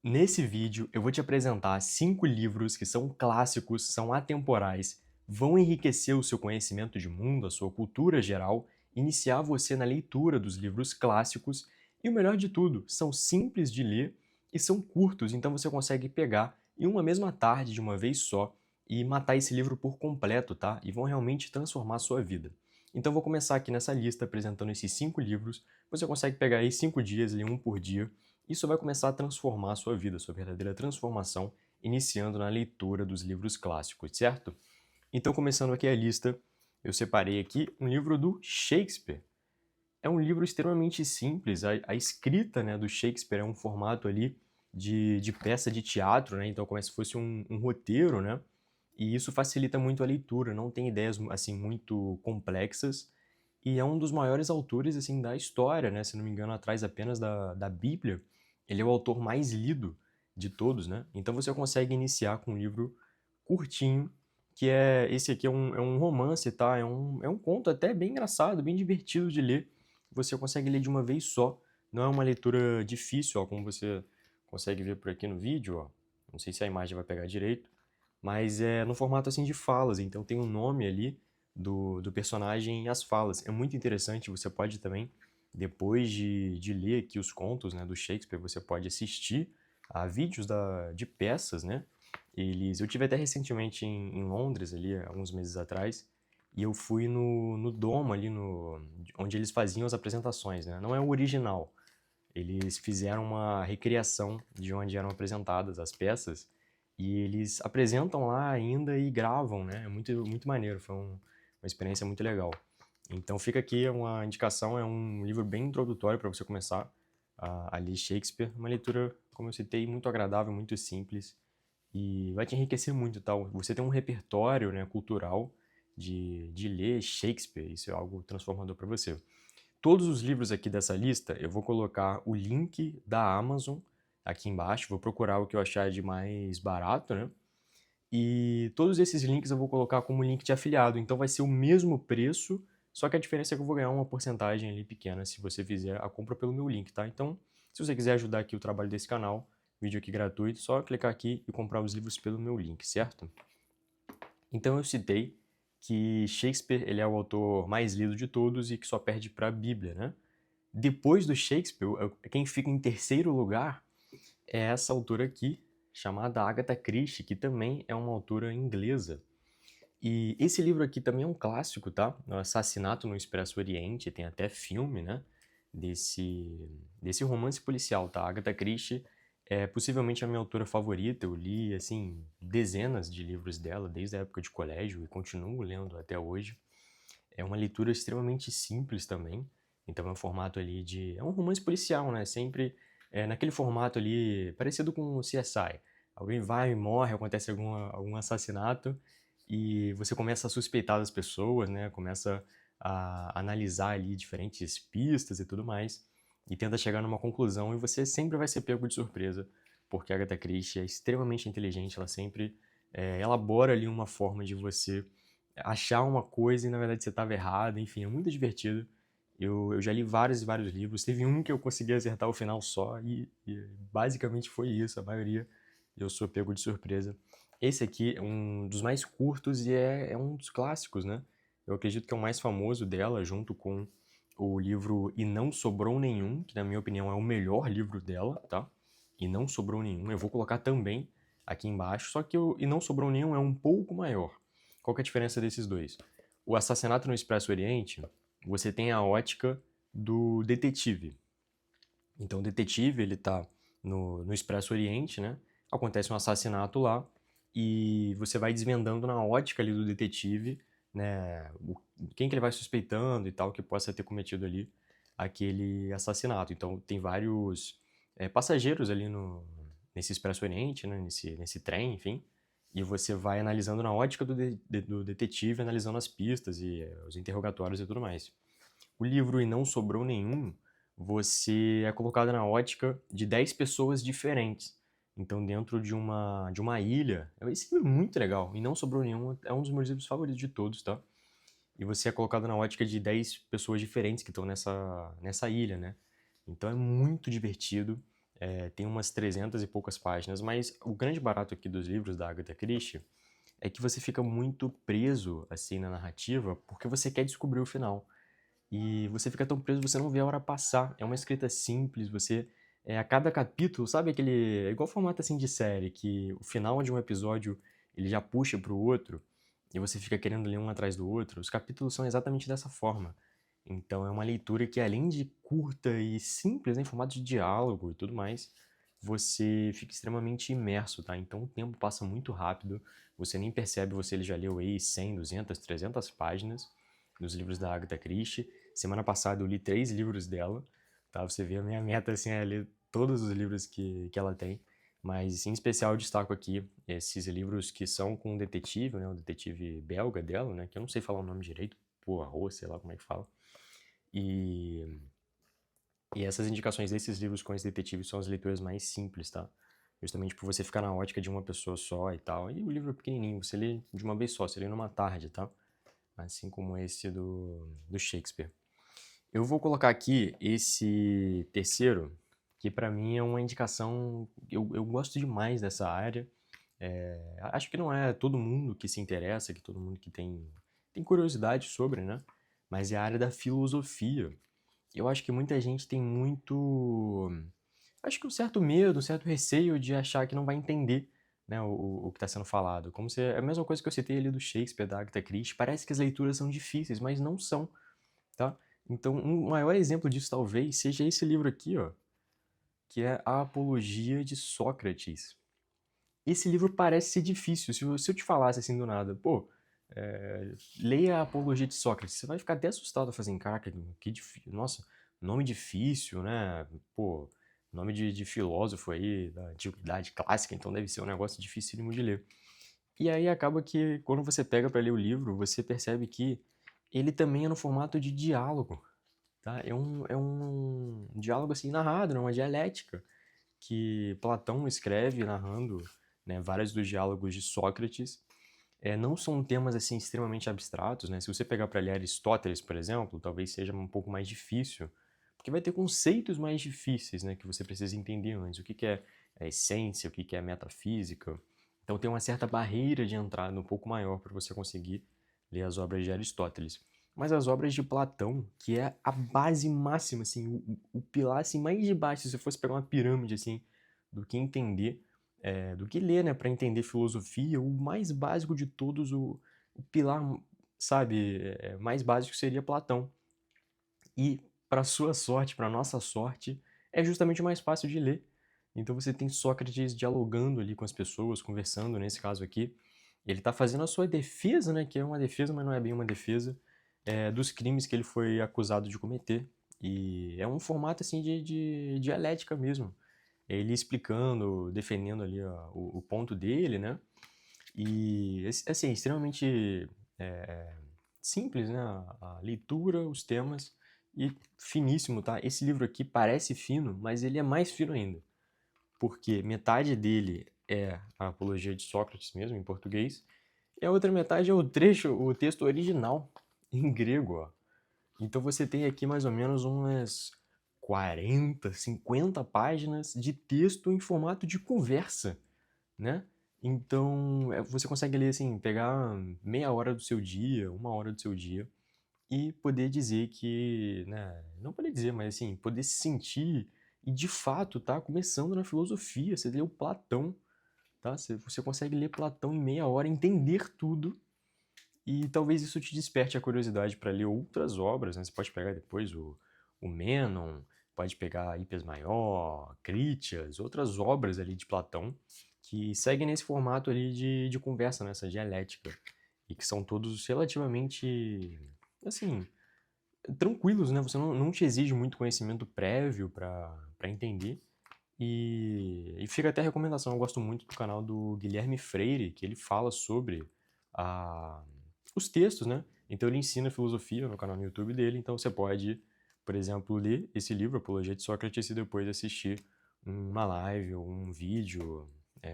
Nesse vídeo, eu vou te apresentar 5 livros que são clássicos, são atemporais, vão enriquecer o seu conhecimento de mundo, a sua cultura geral, iniciar você na leitura dos livros clássicos e o melhor de tudo, são simples de ler e são curtos, então você consegue pegar em uma mesma tarde, de uma vez só, e matar esse livro por completo, tá? E vão realmente transformar a sua vida. Então eu vou começar aqui nessa lista apresentando esses 5 livros, você consegue pegar aí 5 dias, ler um por dia, isso vai começar a transformar a sua vida, a sua verdadeira transformação, iniciando na leitura dos livros clássicos, certo? Então, começando aqui a lista, eu separei aqui um livro do Shakespeare. É um livro extremamente simples, a escrita, né, do Shakespeare é um formato ali de peça de teatro, né, então como se fosse um roteiro, né, e isso facilita muito a leitura, não tem ideias assim muito complexas, e é um dos maiores autores assim da história, né, se não me engano, atrás apenas da Bíblia, ele é o autor mais lido de todos, né, então você consegue iniciar com um livro curtinho, que esse aqui é um romance, tá, é um conto até bem engraçado, bem divertido de ler, você consegue ler de uma vez só, não é uma leitura difícil, ó, como você consegue ver por aqui no vídeo, ó, não sei se a imagem vai pegar direito, mas é no formato assim de falas, então tem o nome ali do personagem e as falas. É muito interessante, você pode também, depois de ler aqui os contos, né, do Shakespeare, você pode assistir a vídeos de peças, né? Eu tive até recentemente em Londres, ali, alguns meses atrás, e eu fui no Domo ali, onde eles faziam as apresentações, né? Não é o original, eles fizeram uma recriação de onde eram apresentadas as peças e eles apresentam lá ainda e gravam, né? É muito, muito maneiro, foi uma experiência muito legal. Então fica aqui uma indicação, é um livro bem introdutório para você começar a ler Shakespeare, uma leitura, como eu citei, muito agradável, muito simples e vai te enriquecer muito, tal. Você tem um repertório, né, cultural de ler Shakespeare, isso é algo transformador para você. Todos os livros aqui dessa lista, eu vou colocar o link da Amazon aqui embaixo, vou procurar o que eu achar de mais barato, né? E todos esses links eu vou colocar como link de afiliado, então vai ser o mesmo preço, só que a diferença é que eu vou ganhar uma porcentagem ali pequena se você fizer a compra pelo meu link, tá? Então, se você quiser ajudar aqui o trabalho desse canal, vídeo aqui gratuito, só clicar aqui e comprar os livros pelo meu link, certo? Então eu citei que Shakespeare ele é o autor mais lido de todos e que só perde para a Bíblia, né? Depois do Shakespeare, quem fica em terceiro lugar é essa autora aqui, chamada Agatha Christie, que também é uma autora inglesa. E esse livro aqui também é um clássico, tá? O Assassinato no Expresso Oriente, tem até filme, né? Desse romance policial, tá? Agatha Christie é possivelmente a minha autora favorita. Eu li, assim, dezenas de livros dela desde a época de colégio e continuo lendo até hoje. É uma leitura extremamente simples também. Então é um formato ali de... É um romance policial, né? Sempre naquele formato ali, parecido com o CSI. Alguém vai e morre, acontece algum assassinato e você começa a suspeitar das pessoas, né? Começa a analisar ali diferentes pistas e tudo mais e tenta chegar numa conclusão e você sempre vai ser pego de surpresa porque a Agatha Christie é extremamente inteligente, ela sempre elabora ali uma forma de você achar uma coisa e na verdade você estava errado, enfim, é muito divertido. Eu já li vários e vários livros, teve um que eu consegui acertar o final só e basicamente foi isso, a maioria eu sou pego de surpresa. Esse aqui é um dos mais curtos e é um dos clássicos, né? Eu acredito que é o mais famoso dela, junto com o livro E Não Sobrou Nenhum, que na minha opinião é o melhor livro dela, tá? E Não Sobrou Nenhum, eu vou colocar também aqui embaixo, só que o E Não Sobrou Nenhum é um pouco maior. Qual que é a diferença desses dois? O Assassinato no Expresso Oriente, você tem a ótica do detetive. Então o detetive, ele tá no Expresso Oriente, né? Acontece um assassinato lá e você vai desvendando na ótica ali do detetive, né? Quem que ele vai suspeitando e tal que possa ter cometido ali aquele assassinato. Então tem vários passageiros ali nesse Expresso Oriente, né? Nesse trem, enfim. E você vai analisando na ótica do detetive, analisando as pistas e os interrogatórios e tudo mais. O livro E Não Sobrou Nenhum, você é colocado na ótica de 10 pessoas diferentes. Então, dentro de uma ilha, esse livro é muito legal. E Não Sobrou Nenhum é um dos meus livros favoritos de todos, tá? E você é colocado na ótica de 10 pessoas diferentes que estão nessa ilha, né? Então é muito divertido. tem umas 300 e poucas páginas, mas o grande barato aqui dos livros da Agatha Christie é que você fica muito preso, assim, na narrativa, porque você quer descobrir o final. E você fica tão preso, você não vê a hora passar. É uma escrita simples, a cada capítulo, sabe aquele... É igual formato, assim, de série, que o final de um episódio, ele já puxa pro outro, e você fica querendo ler um atrás do outro. Os capítulos são exatamente dessa forma. Então é uma leitura que, além de curta e simples, né, em formato de diálogo e tudo mais, você fica extremamente imerso, tá? Então o tempo passa muito rápido, você nem percebe, ele já leu aí 100, 200, 300 páginas dos livros da Agatha Christie. Semana passada eu li 3 livros dela, tá? Você vê a minha meta, assim, é ler todos os livros que ela tem. Mas, em especial, eu destaco aqui esses livros que são com um detetive, né? O detetive belga dela, né? Que eu não sei falar o nome direito, Poirot, sei lá como é que fala. E, e essas indicações desses livros com esse detetive são as leituras mais simples, tá? Justamente por você ficar na ótica de uma pessoa só e tal. E o livro é pequenininho, você lê de uma vez só, você lê numa tarde, tá? Assim como esse do Shakespeare. Eu vou colocar aqui esse terceiro, que pra mim é uma indicação. Eu gosto demais dessa área. Acho que não é todo mundo que se interessa, que todo mundo que tem curiosidade sobre, né? Mas é a área da filosofia. Eu acho que muita gente tem muito. Acho que um certo medo, um certo receio de achar que não vai entender, né, o que está sendo falado. Como se é a mesma coisa que eu citei ali do Shakespeare, da Agatha Christie. Parece que as leituras são difíceis, mas não são, tá? Então, um maior exemplo disso talvez seja esse livro aqui, ó, que é A Apologia de Sócrates. Esse livro parece ser difícil. Se eu te falasse assim do nada, pô, leia a Apologia de Sócrates, você vai ficar até assustado, fazendo, caraca, que difícil, nossa, nome difícil, né? Pô, nome de filósofo aí da antiguidade clássica, então deve ser um negócio dificílimo de ler. E aí acaba que quando você pega para ler o livro, você percebe que ele também é no formato de diálogo, tá? É um diálogo assim narrado, né? Uma dialética que Platão escreve narrando, né, vários dos diálogos de Sócrates. Não são temas assim extremamente abstratos, né? Se você pegar para ler Aristóteles, por exemplo, talvez seja um pouco mais difícil, porque vai ter conceitos mais difíceis, né, que você precisa entender antes. O que que é a essência, o que que é metafísica. Então tem uma certa barreira de entrada um pouco maior para você conseguir ler as obras de Aristóteles. Mas as obras de Platão, que é a base máxima, assim, o pilar assim, mais de baixo, se você fosse pegar uma pirâmide assim, do que entender, do que ler, né, para entender filosofia, o mais básico de todos, o pilar, sabe, mais básico seria Platão. E, para sua sorte, para nossa sorte, é justamente o mais fácil de ler. Então você tem Sócrates dialogando ali com as pessoas, conversando, nesse caso aqui. Ele está fazendo a sua defesa, né, que é uma defesa, mas não é bem uma defesa, dos crimes que ele foi acusado de cometer. E é um formato assim de dialética mesmo. Ele explicando, defendendo ali o ponto dele, né? E assim, extremamente simples, né? A leitura, os temas e finíssimo, tá? Esse livro aqui parece fino, mas ele é mais fino ainda, porque metade dele é a Apologia de Sócrates mesmo, em português, e a outra metade é o texto original, em grego, ó. Então você tem aqui mais ou menos umas 40, 50 páginas de texto em formato de conversa, né? Então você consegue ler assim, pegar meia hora do seu dia, uma hora do seu dia e poder dizer que, né, não poder dizer, mas assim, poder se sentir e de fato tá começando na filosofia. Você leu Platão, tá? Você consegue ler Platão em meia hora, entender tudo e talvez isso te desperte a curiosidade para ler outras obras, né? Você pode pegar depois o Mênon, pode pegar Hippias Maior, Critias, outras obras ali de Platão que seguem nesse formato ali de conversa, nessa dialética, e que são todos relativamente, assim, tranquilos, né? Você não te exige muito conhecimento prévio para entender. E fica até a recomendação, eu gosto muito do canal do Guilherme Freire, que ele fala sobre a, os textos, né? Então ele ensina filosofia no canal no YouTube dele, então você pode, por exemplo, ler esse livro, Apologia de Sócrates, e depois assistir uma live ou um vídeo,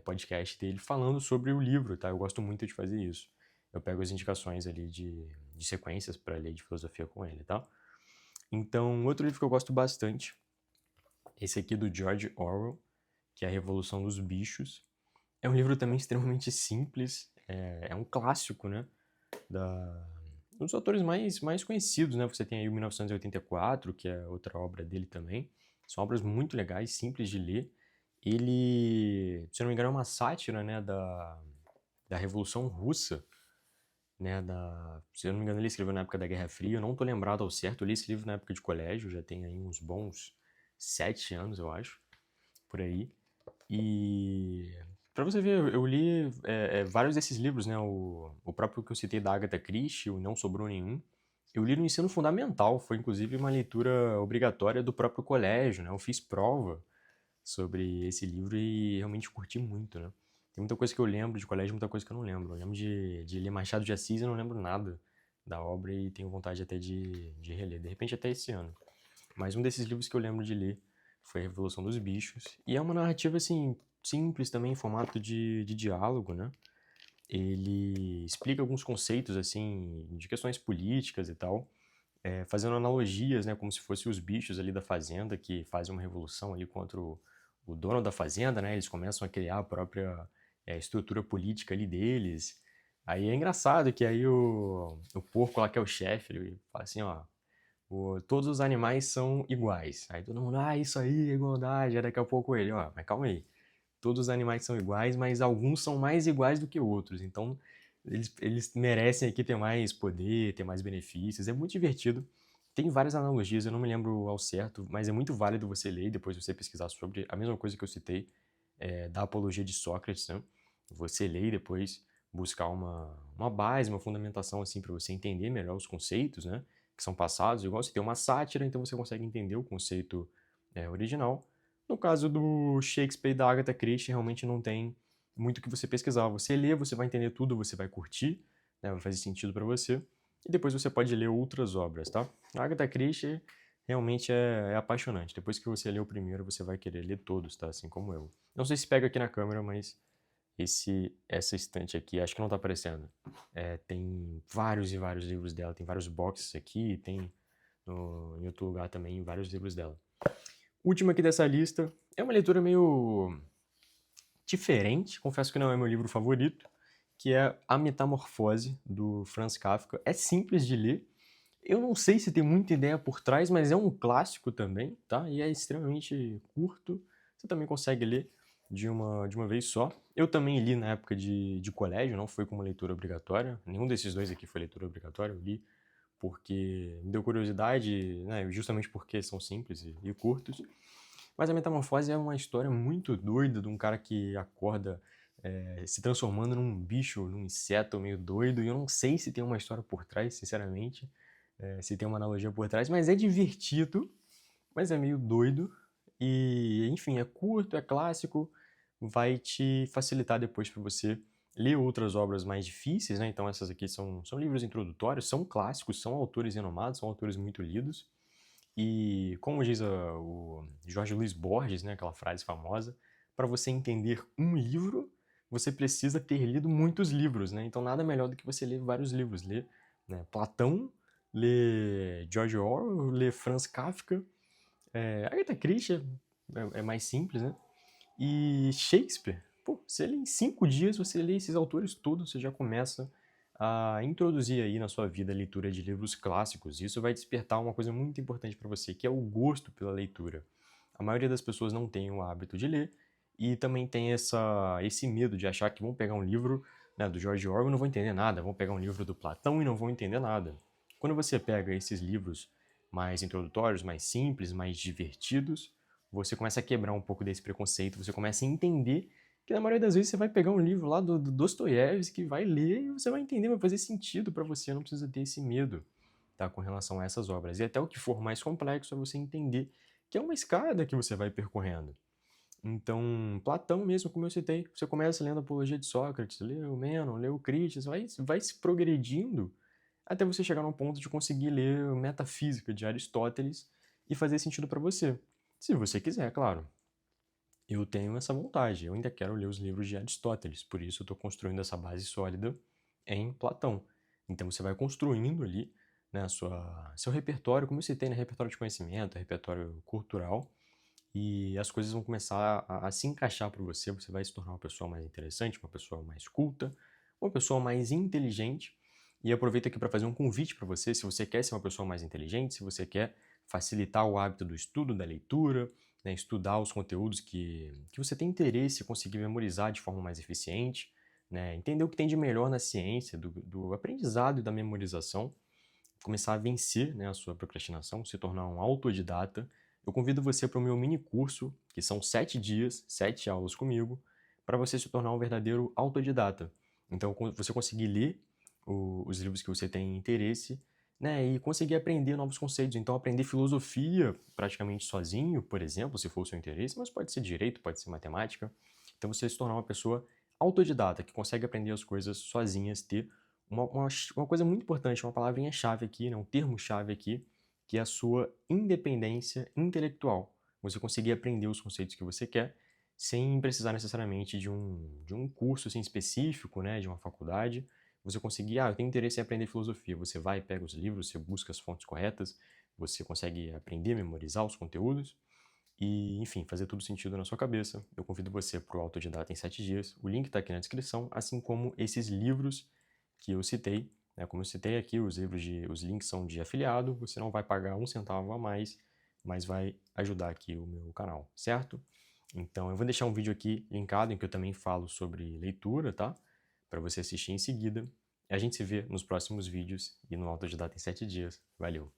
podcast dele falando sobre o livro, tá? Eu gosto muito de fazer isso. Eu pego as indicações ali de sequências para ler de filosofia com ele, tá? Então, outro livro que eu gosto bastante Esse aqui do George Orwell, que é A Revolução dos Bichos. É um livro também extremamente simples, é um clássico, né, um dos autores mais conhecidos, né? Você tem aí o 1984, que é outra obra dele também. São obras muito legais, simples de ler. Ele, se eu não me engano, é uma sátira, né, da Revolução Russa, né, se eu não me engano, ele escreveu na época da Guerra Fria. Eu não tô lembrado ao certo, eu li esse livro na época de colégio, já tem aí uns bons 7 anos, eu acho, por aí. E para você ver, eu li vários desses livros, né? O próprio que eu citei da Agatha Christie, o Não Sobrou Nenhum. Eu li no ensino fundamental, foi inclusive uma leitura obrigatória do próprio colégio, né? Eu fiz prova sobre esse livro e realmente curti muito, né? Tem muita coisa que eu lembro de colégio, muita coisa que eu não lembro. Eu lembro de ler Machado de Assis e não lembro nada da obra e tenho vontade até de reler, de repente até esse ano. Mas um desses livros que eu lembro de ler foi A Revolução dos Bichos. E é uma narrativa, assim, simples também, em formato de diálogo, né? Ele explica alguns conceitos, assim, de questões políticas e tal, fazendo analogias, né? Como se fossem os bichos ali da fazenda que fazem uma revolução ali contra o dono da fazenda, né? Eles começam a criar a própria estrutura política ali deles. Aí é engraçado que aí o porco lá que é o chefe, ele fala assim, ó, todos os animais são iguais. Aí todo mundo, isso aí, igualdade. Aí daqui a pouco ele, ó, mas calma aí. Todos os animais são iguais, mas alguns são mais iguais do que outros. Então, eles merecem aqui ter mais poder, ter mais benefícios. É muito divertido. Tem várias analogias, eu não me lembro ao certo, mas é muito válido você ler e depois você pesquisar sobre. A mesma coisa que eu citei, da apologia de Sócrates, né? Você ler e depois buscar uma base, uma fundamentação, assim, para você entender melhor os conceitos, né? Que são passados. Igual você tem uma sátira, então você consegue entender o conceito original. No caso do Shakespeare e da Agatha Christie, realmente não tem muito o que você pesquisar. Você lê, você vai entender tudo, você vai curtir, né? Vai fazer sentido para você. E depois você pode ler outras obras, tá? A Agatha Christie realmente é apaixonante. Depois que você lê o primeiro, você vai querer ler todos, tá? Assim como eu. Não sei se pega aqui na câmera, mas essa estante aqui, acho que não tá aparecendo. Tem vários e vários livros dela, tem vários boxes aqui, tem em outro lugar também vários livros dela. Última aqui dessa lista é uma leitura meio diferente, confesso que não é meu livro favorito, que é A Metamorfose, do Franz Kafka. É simples de ler. Eu não sei se tem muita ideia por trás, mas é um clássico também, tá? E é extremamente curto. Você também consegue ler de uma vez só. Eu também li na época de colégio, não foi como leitura obrigatória. Nenhum desses dois aqui foi leitura obrigatória. Eu li porque me deu curiosidade, né? Justamente porque são simples e curtos. Mas a Metamorfose é uma história muito doida de um cara que acorda se transformando num bicho, num inseto meio doido. E eu não sei se tem uma história por trás, sinceramente, se tem uma analogia por trás, mas é divertido, mas é meio doido. E, enfim, é curto, é clássico, vai te facilitar depois para você ler outras obras mais difíceis, né? Então essas aqui são livros introdutórios, são clássicos, são autores renomados, são autores muito lidos. E como diz o Jorge Luiz Borges, né, aquela frase famosa, para você entender um livro, você precisa ter lido muitos livros, né? Então nada melhor do que você ler vários livros, ler, né, Platão, ler George Orwell, ler Franz Kafka, Agatha Christie é mais simples, né? E Shakespeare, pô, você lê em 5 dias, você lê esses autores todos, você já começa a introduzir aí na sua vida a leitura de livros clássicos. Isso vai despertar uma coisa muito importante para você, que é o gosto pela leitura. A maioria das pessoas não tem o hábito de ler e também tem esse medo de achar que vão pegar um livro, né, do George Orwell e não vão entender nada, vão pegar um livro do Platão e não vão entender nada. Quando você pega esses livros mais introdutórios, mais simples, mais divertidos, você começa a quebrar um pouco desse preconceito, você começa a entender que na maioria das vezes você vai pegar um livro lá do Dostoiévski, vai ler e você vai entender, vai fazer sentido para você, não precisa ter esse medo, tá, com relação a essas obras. E até o que for mais complexo é você entender que é uma escada que você vai percorrendo. Então, Platão mesmo, como eu citei, você começa lendo a Apologia de Sócrates, lê o Mênon, lê o Crítias, vai se progredindo até você chegar num ponto de conseguir ler Metafísica de Aristóteles e fazer sentido para você. Se você quiser, claro. Eu tenho essa vontade, eu ainda quero ler os livros de Aristóteles, por isso eu estou construindo essa base sólida em Platão. Então você vai construindo ali, né, seu repertório, como eu citei, né, repertório de conhecimento, repertório cultural, e as coisas vão começar a se encaixar para você. Você vai se tornar uma pessoa mais interessante, uma pessoa mais culta, uma pessoa mais inteligente. E aproveito aqui para fazer um convite para você, se você quer ser uma pessoa mais inteligente, se você quer facilitar o hábito do estudo, da leitura, né, estudar os conteúdos que você tem interesse e conseguir memorizar de forma mais eficiente, né, entender o que tem de melhor na ciência, do aprendizado e da memorização, começar a vencer, né, a sua procrastinação, se tornar um autodidata, eu convido você para o meu mini curso, que são 7 dias, 7 aulas comigo, para você se tornar um verdadeiro autodidata. Então, você conseguir ler os livros que você tem interesse, né, e conseguir aprender novos conceitos. Então, aprender filosofia praticamente sozinho, por exemplo, se for o seu interesse, mas pode ser direito, pode ser matemática. Então, você se tornar uma pessoa autodidata, que consegue aprender as coisas sozinhas, ter uma coisa muito importante, uma palavrinha-chave aqui, né, um termo-chave aqui, que é a sua independência intelectual. Você conseguir aprender os conceitos que você quer sem precisar necessariamente de um curso assim, específico, né, de uma faculdade. Você conseguir, eu tenho interesse em aprender filosofia. Você vai, pega os livros, você busca as fontes corretas, você consegue aprender, memorizar os conteúdos e, enfim, fazer tudo sentido na sua cabeça. Eu convido você para o Autodidata em 7 dias. O link está aqui na descrição, assim como esses livros que eu citei. Né? Como eu citei aqui, os links são de afiliado, você não vai pagar um centavo a mais, mas vai ajudar aqui o meu canal, certo? Então, eu vou deixar um vídeo aqui linkado em que eu também falo sobre leitura, tá? Para você assistir em seguida. A gente se vê nos próximos vídeos e no Autodidata em 7 dias. Valeu!